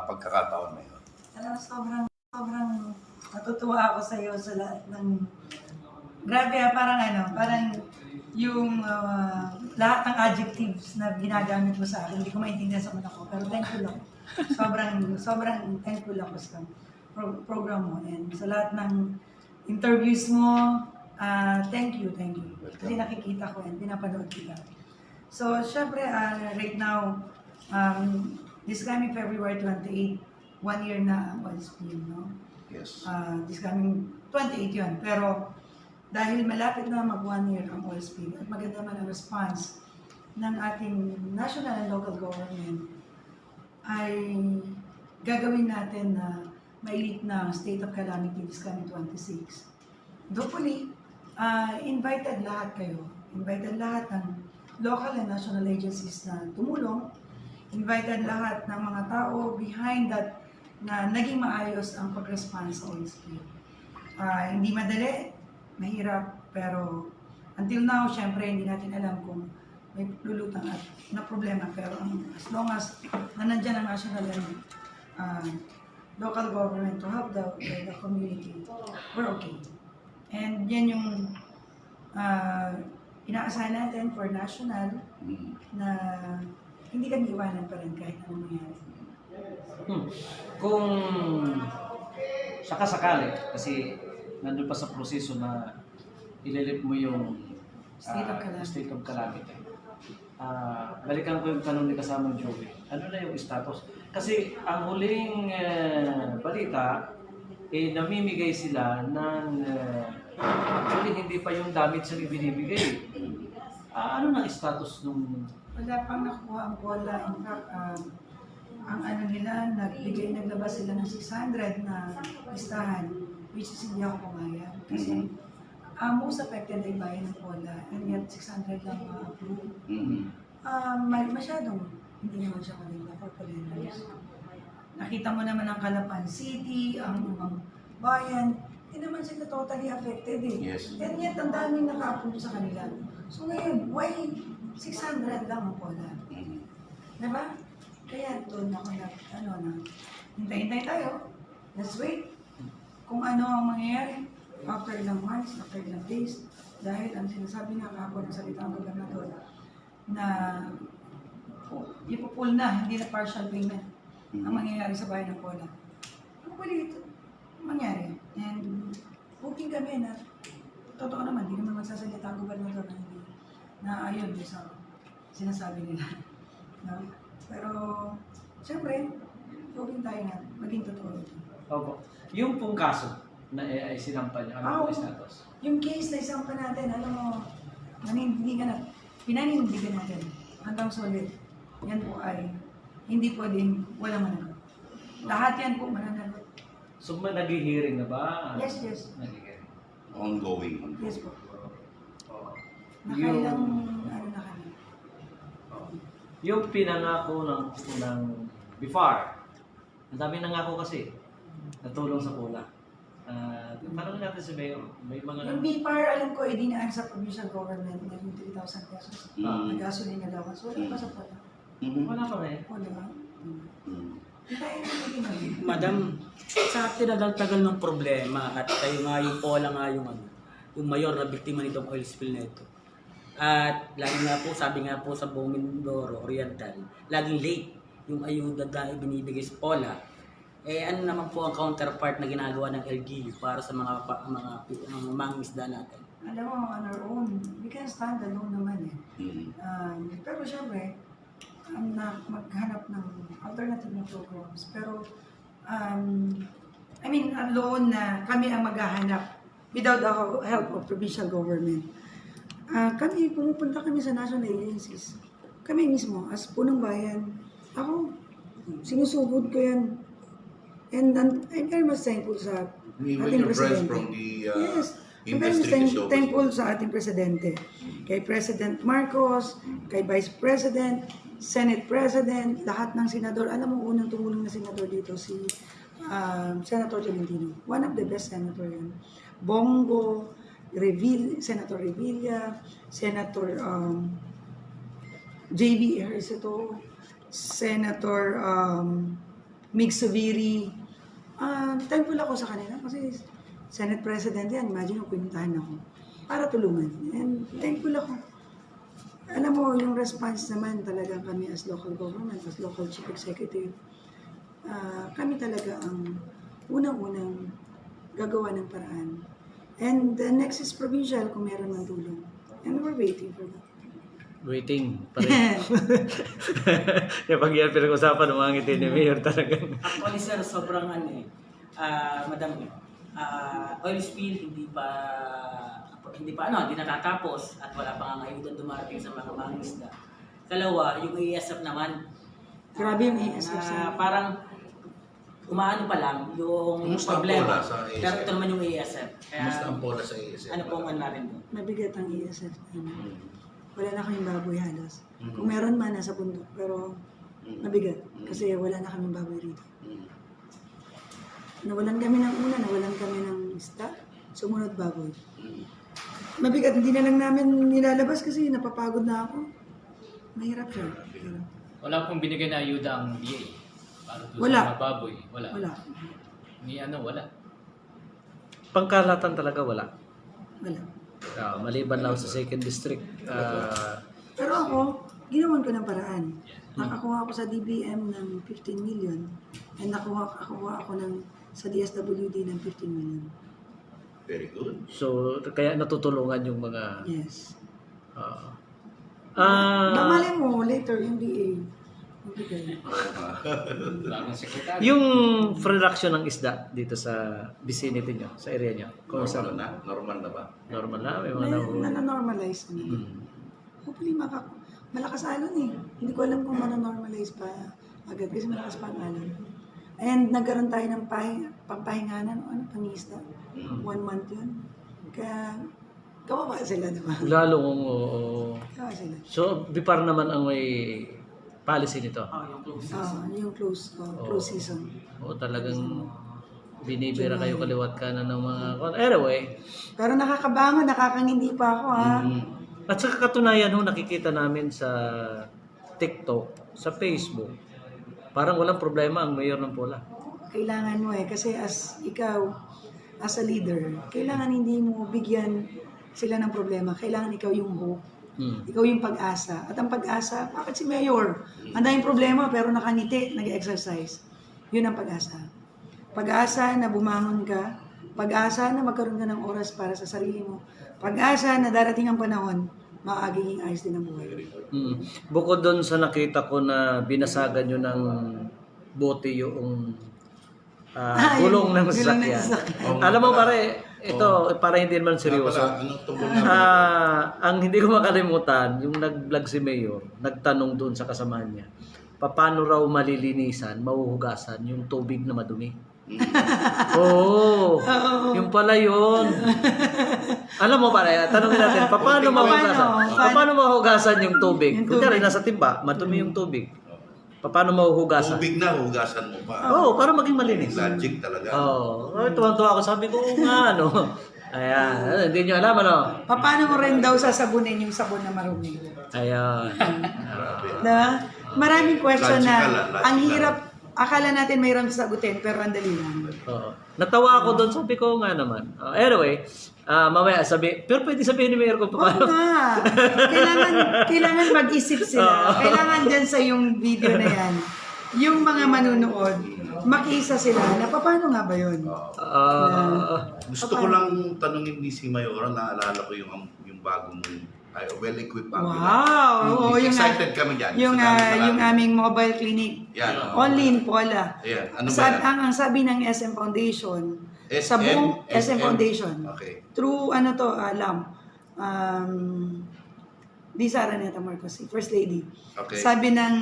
pagkakataon na yun? Alam mo, sobrang natutuwa ako sa iyo sa lahat ng... Grabe parang yung lahat ng adjectives na ginagamit mo sa akin, hindi ko maintindihan sa mata ko, pero thankful ako. Sobrang thankful ako sa program mo. And sa lahat ng interviews mo, thank you. Kasi nakikita ko and pinapanood kita. So, syempre, right now, this coming February 28, 1 year na ang OSP, no? Yes. This coming 28 yun. Pero dahil malapit na mag 1 year ang OSP at maganda man ang response ng ating national and local government, ay gagawin natin na mailit na state of calamity this coming 26. Hopefully, invited lahat kayo. Invited lahat ng local and national agencies na tumulong. Invited lahat ng mga tao behind that na naging maayos ang pag-respond sa OSP. Hindi madali, mahirap, pero until now, syempre, hindi natin alam kung may lulutang at na problema. Pero as long as na nandyan ang national and local government to help the community, we're okay. And yan yung inaasahan natin for national na hindi kami iwanan pa rin kahit anong mangyari. Kung sakasakali, kasi nandun pa sa proseso na ililip mo yung state of calamity. Balikan ko yung tanong ni kasamang Joey. Ano na yung status? Kasi ang huling balita, namimigay sila ng actually hindi pa yung damage ang ibinibigay. Ano na status nung... Wala pang nakuha ang bola. In fact, ang nila, naglabas sila ng 600 na listahan, which is hindi ako pumayag. Kasi most affected ay bayan ng bola, and yet 600 lang ma-approve. Masyadong hindi naman siya kanila for Palinos. Nakita mo naman ang Calapan City, ang ibang bayan, hindi naman sila totally affected eh. Yes. And yet, ang daming naka-approve sa kanila. So ngayon, why 600 lang ang bola? Diba? Kaya doon ako hintay-hintay tayo. Let's wait. Kung ano ang mangyayari after ilang months, after ilang days. Dahil ang sinasabi nga kahapon ng salita ng gobernador na ipupul na, hindi na partial payment ang mangyayari sa bayan ng Pola. Hopefully ito mangyari. And hoping kami na totoo naman, hindi naman magsasalita ang gobernador na ayon sa sinasabi nila. No? Pero, siyempre, hoping tayo na maging totoo ito. Opo. Yung pong kaso na ay sinampan niya, ano po status? Yung case na isampa natin, alam mo, pinanindigan natin hanggang solid. Yan po ay hindi pwedeng walang managot. Lahat yan po mananagot. So, nag-hearing na ba? Yes. Nag-hearing. Ongoing. Yes po. Yung... na kami. Yung pinangako ng BIFAR, ang dami nangako kasi, natulong sa Pola. Parang natin si Mayor, may mga... Yung BIFAR, alam ko, dinaan sa provincial government na yung 3,000 pesos. Nag-gasoline na daw. So, wala pa sa Pola. Wala pa rin. Wala ba? Madam, sa tinagal-tagal ng problema at kayo nga yung Pola nga yung mayor na biktima nitong oil spill na ito. At lagi nga po, sabi nga po sa buong Mindoro Oriental, laging late yung ayuda na ibinibigay sa Pola. Ano naman po ang counterpart na ginagawa ng LGU para sa mga mangingisda natin? Alam mo, on our own, we can stand alone naman eh. Pero syempre, maghanap ng alternative na programs. Pero, alone na kami ang maghahanap without the help of provincial government. Pumupunta kami sa national agencies. Kami mismo, as punong bayan, ako, sinusugod ko yan. And I'm very much thankful sa ating Presidente. From the Yes, I'm very investigation much thankful sa ating Presidente. Kay President Marcos, kay Vice President, Senate President, lahat ng senador. Alam mo, unang tumulong na senador dito, si Senator Tolentino. One of the best senator yan. Bongo, Senator Revilla, Senator J.B. Ejercito, Senator Mig Subiri. Thankful ako sa kanila kasi Senate President yan. Imagine kung pinuntahan ako para tulungan. And thankful ako. Alam mo, yung response naman talaga kami as local government, as local chief executive, kami talaga ang unang-unang gagawa ng paraan. And the next is provincial kung meron ng tulong. And we're waiting for that. Waiting pa rin. Yung pag yan pinag-usapan, umangiti ni Mayor talagang. Actually sir, sobrang madam, oil spill hindi natatapos at wala pa nga ayuda dumating sa mga mangingisda. Kalawa, yung ESF naman, Grabe yung ESF parang umaano pa lang yung Kumusta ang problema. pola sa ESF? Pero ito naman yung ESF. Kaya, Kumusta ang pola sa ESF? ano pong ano natin doon? Mabigat ang ESF. Wala na kaming baboy halos. Kung meron man, nasa bundok. Pero mabigat. Kasi wala na kaming baboy rito. Nawalan kami ng una, nawalan kami ng stock. Sumunod baboy. Mabigat, hindi na lang namin nilalabas kasi napapagod na ako. Mahirap siya. Wala pong binigay na ayuda ang BA para doon Wala. sa mga baboy. Wala. Wala. Wala. Pangkalatan talaga wala. Wala. Maliban lang sa second district. Pero ako, ginawan ko ng paraan. Nakakuha ako sa DBM ng 15 million. And nakuha ako sa DSWD ng 15 million. Very good. So, kaya natutulungan yung mga... Yes. Ah, Malay mo, later, yung DA. Yung bigay. Bagong sekretary. yung production ng isda dito sa vicinity nyo, sa area nyo. Kung Normal saan na? Normal na ba? normal na, may mga nahuhuli. Nananormalize na. Hopefully, malakas alon eh. Hindi ko alam kung mananormalize pa agad kasi malakas pa ang alon. And nagkaroon tayo ng pampahinganan, pangisda. 1 month yun. Kaya, kawawa sila, di ba? Lalo kung... Kawawa sila. So, Bipar naman ang may policy nito. Yung close. Yung close season. O talagang binibira kayo kaliwat kanan ng mga... Anyway, Pero nakakabangon, nakakangindi pa ako ha. at sa katunayan ho, nakikita namin sa TikTok, sa Facebook, parang walang problema ang mayor ng Pola. Kailangan mo kasi as ikaw, as a leader, kailangan hindi mo bigyan sila ng problema. Kailangan ikaw yung hope. Ikaw yung pag-asa. At ang pag-asa, bakit si Mayor? Ang daming problema pero nakangiti, nag-exercise. Yun ang pag-asa. Pag-asa na bumangon ka, pag-asa na magkaroon ka ng oras para sa sarili mo, pag-asa na darating ang panahon, magiging ayos din ang buhay. Bukod doon sa nakita ko na binasagan nyo ng bote yung gulong ng sasakyan. Alam mo pare, ito para hindi naman seryoso. Anong tungkol na? Ang hindi ko makalimutan, yung nag-vlog si Mayor, nagtanong doon sa kasamahan niya, paano raw malilinisan, mahuhugasan yung tubig na madumi. Oo, yung pala yun. Alam mo pare, tanongin natin, paano mahuhugasan? Paano mahuhugasan yung tubig? Kunyari, nasa timba, madumi yung tubig. Paano mahuhugasan? Tubig na, hugasan mo pa. Oo, para maging malinis. Logic talaga. Oo, tuwang-tuwa ako. Sabi ko, nga, ano. Ayan, hindi nyo alam, ano. Paano mo rin daw sasabunin yung sabon na marumi? Ayan. Na, maraming question na Logical. ang hirap, akala natin mayroon sagutin pero ang dali lang. Oo. Natawa ako doon, sabi ko nga naman. Anyway, mamaya pero pwede sabihin ni Mayor kung Oo paano. nga. Kailangan mag-isip sila. Kailangan dyan sa yung video na yan, yung mga manunood, makiisa sila na paano nga ba yun? Gusto ko lang tanungin ni si Mayora, naalala ko yung bagong well-equipped ambulance. Wow! Oo, Excited kami dyan. Yung, Sa dami- yung aming mobile clinic. Yan. Only in Pola. Ayan. Ano ba yan? Ang sabi ng SM Foundation, SM? sa buong SM Foundation, Okay. through Di Sara Neta Marcos, First Lady. Okay. Sabi ng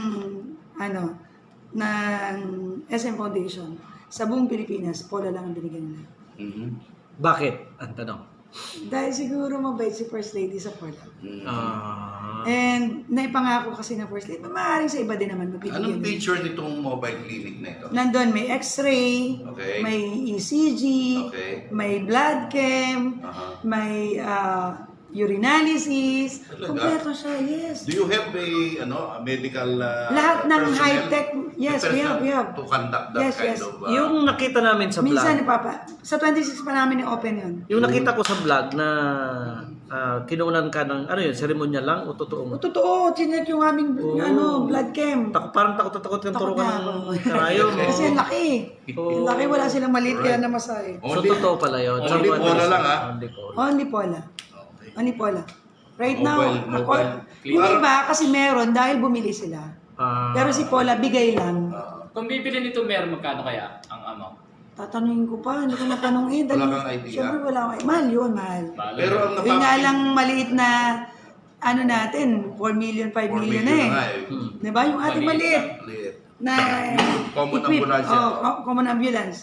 SM Foundation, sa buong Pilipinas, Pola lang ang binigyan nila. Mhm. Bakit? Ang tanong. Dahil siguro mabait si First Lady sa Pola. Mhm. And naipangako kasi na First Lady, maaaring sa iba din naman mabibigyan. Anong din. feature nitong mobile clinic na ito? Nandun may x-ray, Okay. may ECG, Okay. may blood chem, Aha. may urinalysis. Talaga? Kompleto siya, yes. Do you have a medical Lahat ng personnel? high-tech Yes, we have. To conduct that Yes, kind yes. of... Yung nakita namin sa vlog, Minsan, Papa, sa 26 pa namin i-open yun. yung nakita ko sa vlog na kinunan ka ng, ano yun, seremonya lang o totoo mo? O, totoo, chinek yung aming blood chem. Parang takot kang Takot turukan na ng ako. karayo mo. Kasi ang laki. Oo. Ang laki, wala silang maliit kaya namasahe. So totoo pala yun. Only Pola lang, ha? Only Pola. Only Pola. Okay. Only Pola. Right now, Mobile yung iba kasi meron dahil bumili sila. Pero si Pola, bigay lang. Kung bibili nito, meron magkano kaya ang amount? Tatanungin ko pa, hindi ko natanong eh. Wala kang idea? Siyempre wala akong mahal yun, mahal. Pero ang Yun nga lang maliit na, ano natin, 4 million, 5 million na eh. Diba? Yung ating maliit na Common equip. ambulance. Common ambulance.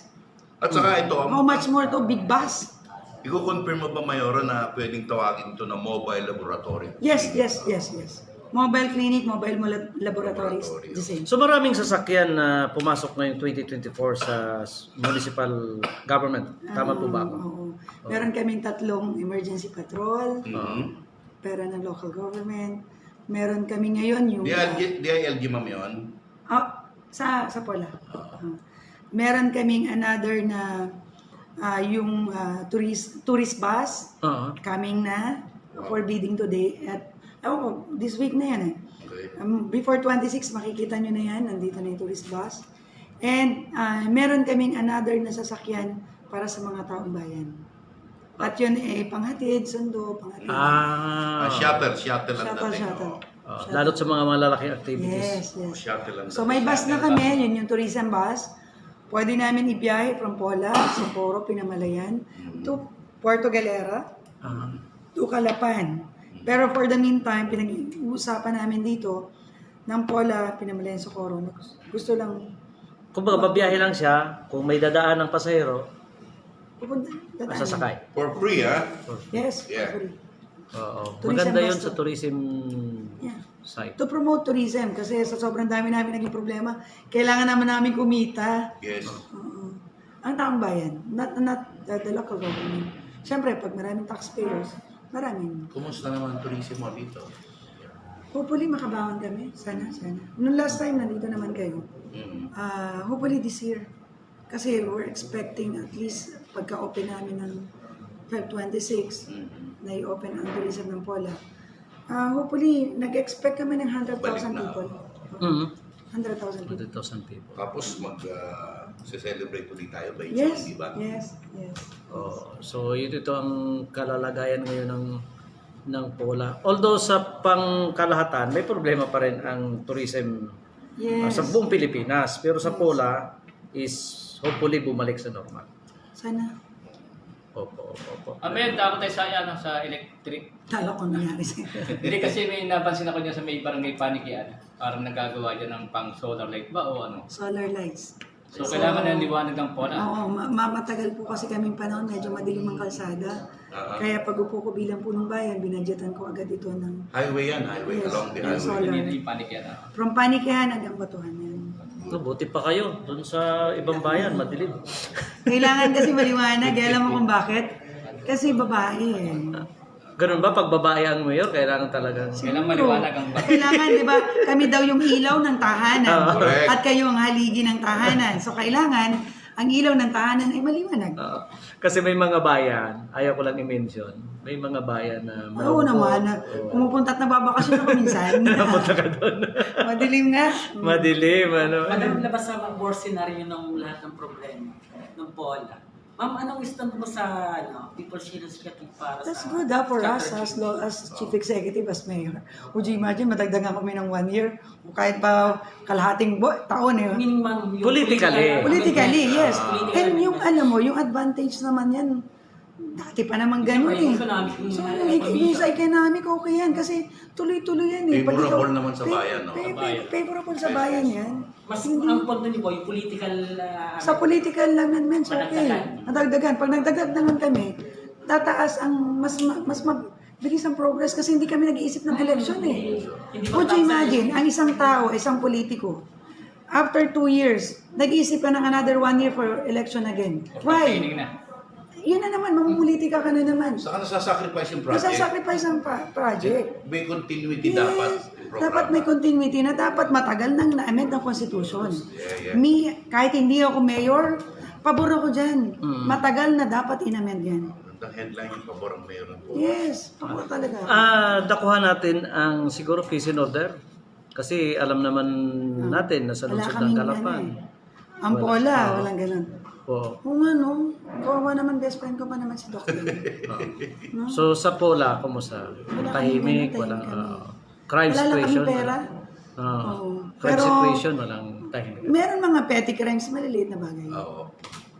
At saka ito, How much more to big bus? i-confirm mo ba, Mayora, na pwedeng tawagin ito na mobile laboratory? Yes. Mobile clinic, mobile laboratories, the same. So maraming sasakyan na pumasok ngayong 2024 sa municipal government. Tama po ba ako? Oo. Meron kaming 3 emergency patrol, Mhm. pera ng local government. Meron kami ngayon yung... DILG, ma'am, yun? Sa Pola. Meron kaming another na yung tourist bus coming na for bidding today at this week na yan eh. Okay. Before 26 makikita nyo na yan, nandito na yung tourist bus. And meron kaming another na sasakyan para sa mga taong bayan. At yun eh panghatid, sundo, panghatid. Shuttle ang Shuttle. dating. Lalo't sa mga malalaking activities. Yes. Shuttle ang So may bus na kami, yun yung tourism bus. Pwede namin ibiyahe from Pola, Socorro, Pinamalayan, to Puerto Galera, to Calapan. Pero for the meantime, pinag-uusapan namin dito ng Pola, Pinamalayan, Socorro. Gusto lang Kung babiyahe lang siya, kung may dadaan ng pasahero, pupunta. sasakay. For free, ha? Yes, Yeah. free. Oo. Tourism Maganda bus yun to. sa tourism Yeah. site. To promote tourism, kasi sa sobrang dami namin naging problema, kailangan naman namin kumita. Yes. Ang taong bayan, not the local government. Siyempre, pag maraming taxpayers, maraming. Kumusta naman ang tourism mo dito? Hopefully, makabangon kami. Sana. Nung last time, nandito naman kayo. Hopefully this year. Kasi we're expecting at least pagka-open namin ng Feb 26, na i-open ang tourism ng Pola. Hopefully, nag-expect kami ng 100,000 Balik na. people. 100,000 people. 100,000 people. Tapos mag-celebrate ulit tayo by Yes, June, di ba? yes. Oh, so ito ang kalalagayan ngayon ng Pola. Although sa pangkalahatan, may problema pa rin ang tourism Yes. sa buong Pilipinas. Pero sa Pola is hopefully bumalik sa normal. Sana. Opo. May takot tayo sa electric. Tala ko nangyari sa'yo. Hindi kasi may napansin ako dyan sa may barangay Panikian. Parang nagagawa dyan ng pang solar light ba o ano? Solar lights. So kailangan na liwanag ng Pola. Oo, matagal po kasi kaming panahon, medyo madilim ang kalsada. Kaya pag upo ko bilang punong bayan, binadgetan ko agad ito ng Highway yan, highway. Yes. Along the Yes, highway. solar. Hindi yung Panikian. from Panikihan hanggang Batuhan yan. Buti pa kayo doon sa ibang bayan, madilim. Kailangan kasi maliwanag, alam mo kung bakit? Kasi babae eh. Ganun ba? Pag babae ang mayor, kailangan talaga. Kailangan maliwanag ang Kailangan, di ba, kami daw yung ilaw ng tahanan. Correct. At kayo ang haligi ng tahanan. So kailangan, ang ilaw ng tahanan ay maliwanag. Kasi may mga bayan, ayaw ko lang i-mention, may mga bayan na Oo naman, pumupunta at nababakasyon ako minsan. Napunta ka doon. Madilim nga. Madilim, ano. Madam, labas sa worst scenario ng lahat ng problema ng Pola. Ma'am, anong stand mo sa People's Initiative para That's sa... good for us as chief executive, as mayor. Would you imagine, matagdagan kami ng 1 year, o kahit pa kalahating taon eh. Meaning, ma'am, yung Politically. Politically, yes. Political And yung alam mo, yung advantage naman yan, dati pa naman ganun eh. So, yung sa economic, okay yan. Kasi tuloy-tuloy yan eh. Pag Favorable ikaw- naman sa bayan, no? Favorable sa bayan yan. Mas ang punto niyo po, yung political... Sa political amendments, okay. Nadagdagan. Pag nagdagdag naman kami, tataas ang mas mabilis ang progress kasi hindi kami nag-iisip ng election eh. Would you imagine, ang isang tao, isang politiko, after 2 years, nag-iisip ka ng another 1 year for election again. Why? Yun na naman, mamumulitika ka na naman. Saka nasasacrifice yung project. Masasacrifice ang project. May continuity dapat. Dapat may continuity na dapat matagal nang na-amend ng Constitution. Yeah. Kahit hindi ako mayor, pabor ako dyan. Matagal na dapat in-amend yan. Ang headline yung pabor ang mayor po. Yes, pabor talaga. Dakuhan natin ang siguro peace and order. Kasi alam naman natin na sa Wala lungsod ng kaming Calapan. Ang pola, walang ganun. Oo. Oo nga no, kawawa naman best friend ko pa naman si Dr. No? So sa Pola, kumusta? Wala Tahimik, kami, walang kami. crime Wala lang kami situation. pera. Oo. Oo. Crime Pero- situation, walang tahimik. Meron mga petty crimes, maliliit na bagay. Oo.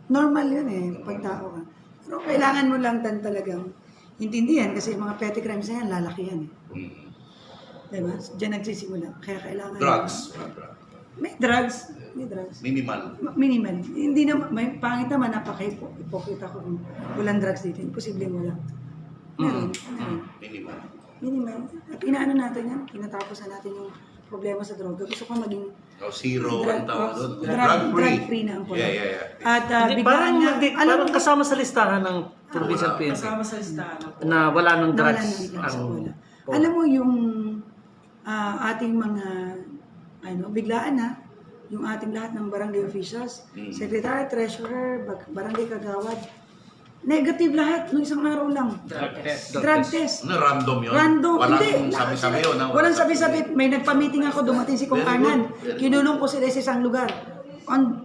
Normal yun eh, pag tao ka. Pero kailangan mo lang talagang intindihan kasi yung mga petty crimes na yan, lalaki yan eh. Mm. Diba? Diyan nagsisimula. Kaya kailangan... Drugs. May drugs. May drugs. Minimal. Minimal. Hindi na, may pangit naman, napaka-hypocrite ako kung walang drugs dito. Imposible wala. Meron. Minimal. Minimal. At inaano natin yan, kinatapos na natin yung problema sa droga. Gusto ko maging Zero ang tawag doon. drug-free na ang pula. Yeah. At Hindi, biglaan nga, parang kasama sa listahan ng provincial PNC Kasama sa listahan. na wala nang Nawala drugs. na sa ang pula. Alam mo yung ating mga biglaan na yung ating lahat ng barangay officials, secretary, treasurer, barangay kagawad, negative lahat nung isang araw lang. Drug test. Drug test. Ano, random yun? Random. Walang Hindi. sabi-sabi yun. Walang sabi-sabi. May nagpa-meeting ako, dumating si Kong Very Arnan. good. Kinulong ko sila sa isang lugar.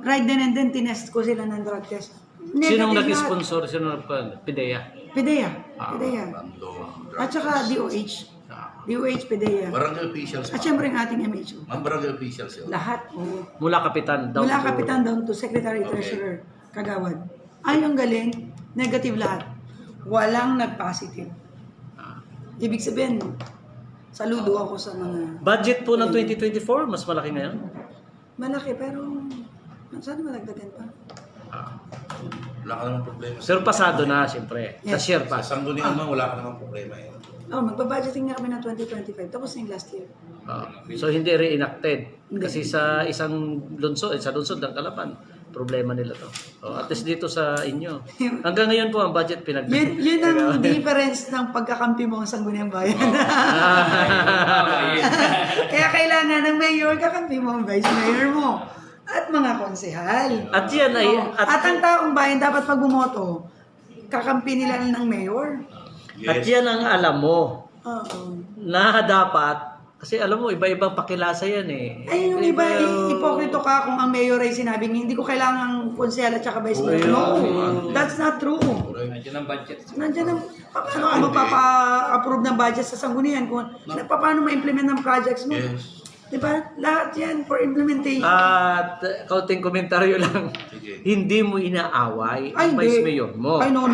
Right then and then, tinest ko sila ng drug test. Sinong Negative lahat. nag-sponsor? Sinong PIDEA? PIDEA. Ah, PIDEA. Random. At saka DOH. DOH, PIDEA. Barangay officials. At syempre ang ating MHO. Ang barangay officials yun. Lahat. Oo. Mula kapitan down Mula to- kapitan down to secretary, treasurer, kagawad. Ay, ang galing. Negative lahat. Walang nag-positive. Ibig sabihin, saludo ako sa mga Budget po ng 2024, mas malaki ngayon. malaki, pero sana malagdagan pa. Wala ka namang problema. Pero pasado na, siyempre. Yes. Sa-share pa. Sa sanggunian naman, wala ka namang problema yun. Magbabudgeting na kami ng 2025. Tapos na yung last year. So hindi re-enacted. Hindi. Kasi sa isang lungsod, sa lungsod ng Calapan, problema nila to. At least dito sa inyo. Hanggang ngayon po ang budget Yun ang difference ng pagkakampi mo sa Sangguniang Bayan. Kaya kailangan ng mayor, kakampi mo ang vice mayor mo. At mga konsehal. At yan ay... At ang taong bayan dapat pag bumoto, kakampi nila ng mayor. At yan ang alam mo Oo. na dapat, kasi alam mo, iba-ibang pakilasa yan eh. Ay, yung iba, ipokrito ka kung ang mayor ay sinabing, hindi ko kailangan konsehal at saka vice mayor. No, that's not true. Nandiyan ang budget. Nandiyan ang, paano ka magpapa-approve ng budget sa sanggunian kung paano ma-implement ng projects mo? Yes. Diba? Lahat yan for implementation. At kaunting komentaryo lang, Sige. hindi mo inaaway Ay, ang hindi. vice mayor mo. Ay, no.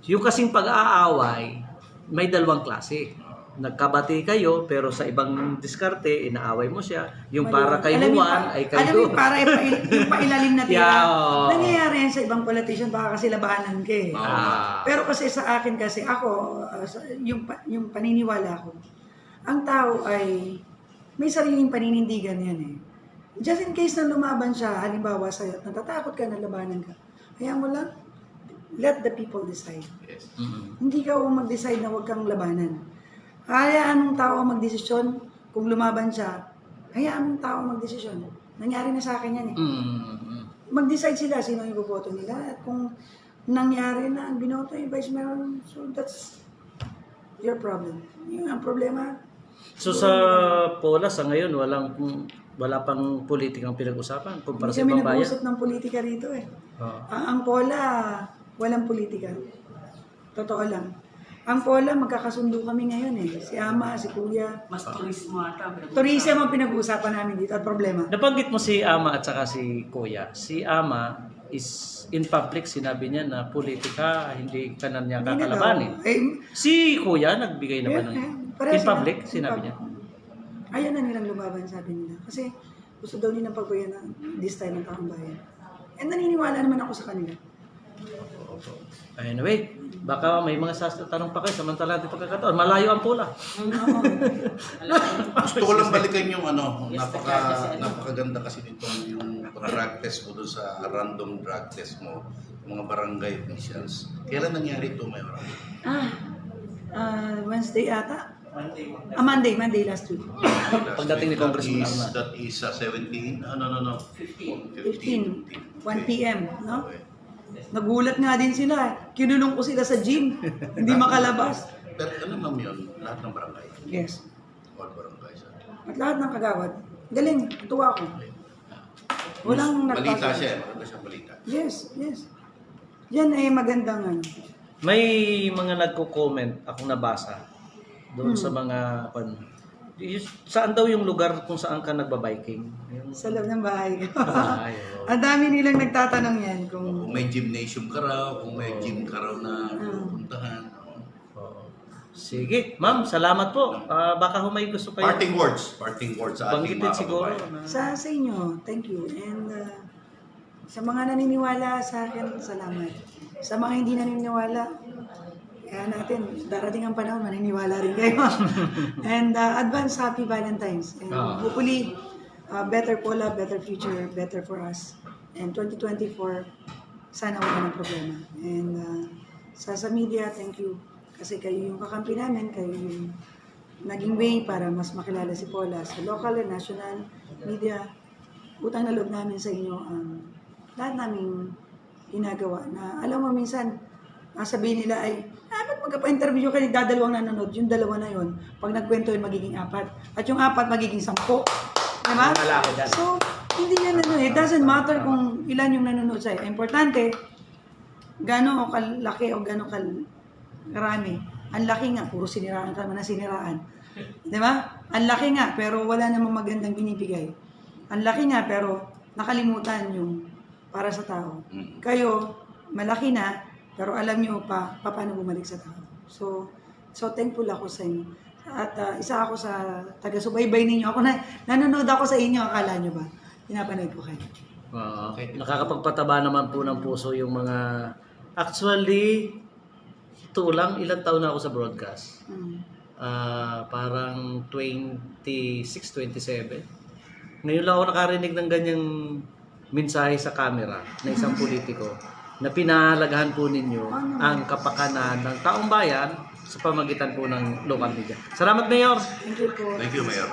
Yung kasing pag-aaway, may dalawang klase. Nagkabati kayo, pero sa ibang diskarte, inaaway mo siya. Yung para kay Alam mo Juan, ay Alam kayo. mo, para yung pailalim na tira. Yeah, oo. Nangyayari yan sa ibang politician, baka kasi labanan ka eh. Pero kasi sa akin kasi, ako, yung paniniwala ko, ang tao ay may sariling paninindigan yan eh. Just in case na lumaban siya, halimbawa sa'yo, at natatakot ka na labanan ka, kaya mo lang, let the people decide. Yes. Hindi ka mag-decide na huwag kang labanan. Hayaan mong tao magdesisyon kung lumaban siya. Hayaan mong tao magdesisyon. Nangyari na sa akin yan eh. Mag-decide sila sino yung boboto nila. At kung nangyari na ang binoto yung vice mayor, so that's your problem. Yun ang problema. So sa Pola, sa ngayon, wala pang politikang pinag-usapan kumpara Hindi sa kami ibang bayan. nag-uusap ng politika rito eh. Oo. Ang Pola, walang politika. Totoo lang. Ang Pola, magkakasundo kami ngayon eh. Si Ama, si Kuya. Mas turismo ata. Tourism ang pinag-uusapan namin dito at problema. Nabanggit mo si Ama at saka si Kuya. Si Ama is in public, sinabi niya na politika, hindi ka na niya Hindi na kakalabanin. daw. Eh, Si Kuya, nagbigay naman ng... pareho In sila. public, In sinabi public. niya. Ayaw na nilang lumaban, sabi nila. Kasi gusto daw nilang pagbayan na this time ng taong bayan. And naniniwala naman ako sa kanila. Anyway, baka may mga tanong pa kayo samantala natin pagkakataon. Malayo ang Pola. Gusto ko lang balikan yung napakaganda kasi nito yung drug test mo doon sa random drug test mo, yung mga barangay officials. Kailan nangyari ito, Mayor? Wednesday ata. Monday last week. Pagdating ni Congressman Arna. That is 17, no. 15, 1 p.m. No? Nagulat nga din sila. Kinulong ko sila sa gym. Hindi makalabas. Pero ano ma'am yun? Lahat ng barangay? Yes. All barangays. At lahat ng kagawad. Galing. Tuwa ko. Walang Balita nagpapalala. siya, maganda siyang balita. Yes. Yan ay magandang ano. May mga nagko-comment akong nabasa doon sa mga saan daw yung lugar kung saan ka nagba-biking? Sa loob ng bahay ko. Ay, oo. Ang dami nilang nagtatanong yan kung Kung may gymnasium ka raw, kung may gym ka raw na pupuntahan. Oo. Sige, ma'am, salamat po. Baka may gusto kayo. Parting words sa ating Banggitin mga siguro. kababayan. sa inyo, thank you. And sa mga naniniwala sa akin, salamat. Sa mga hindi naniniwala, kaya natin, darating ang panahon, maniniwala rin kayo. And advance happy Valentine's. And hopefully, better Pola, better future, better for us. And 2024, sana wala ng problema. And sa media, thank you. Kasi kayo yung kakampi namin, kayo yung naging way para mas makilala si Pola sa local and national media. Utang na loob namin sa inyo ang lahat naming ginagawa na alam mo minsan, sabihin nila ay, ba't magpa-interview ka ni dadalawang nanonood? Yung dalawa na yun, pag nagkwento yun, magiging 4. At yung 4, magiging 10. Diba? So, hindi yan it doesn't matter kung ilan yung nanonood sa'yo. Importante, gano'n o kalaki o gano'n karami. Ang laki nga, puro siniraan ka naman na siniraan. Diba? Ang laki nga, pero wala namang magandang binibigay. Ang laki nga, pero nakalimutan yung para sa tao. Kayo, malaki na, pero alam niyo pa paano bumalik sa tao. So thankful ako sa inyo. At isa ako sa taga-subaybay ninyo. Nanonood ako sa inyo, akala niyo ba? Pinapanood ko kayo. Nakakapagpataba naman po ng puso yung mga... Actually, ito lang, ilang taon na ako sa broadcast. Parang 26, 27. Ngayon lang ako nakarinig ng ganyang mensahe sa camera na isang politiko na pinahalagahan po ninyo ang kapakanan ng taong bayan sa pamagitan po ng local media. Salamat, Mayor! Thank you po. Thank you, Mayor.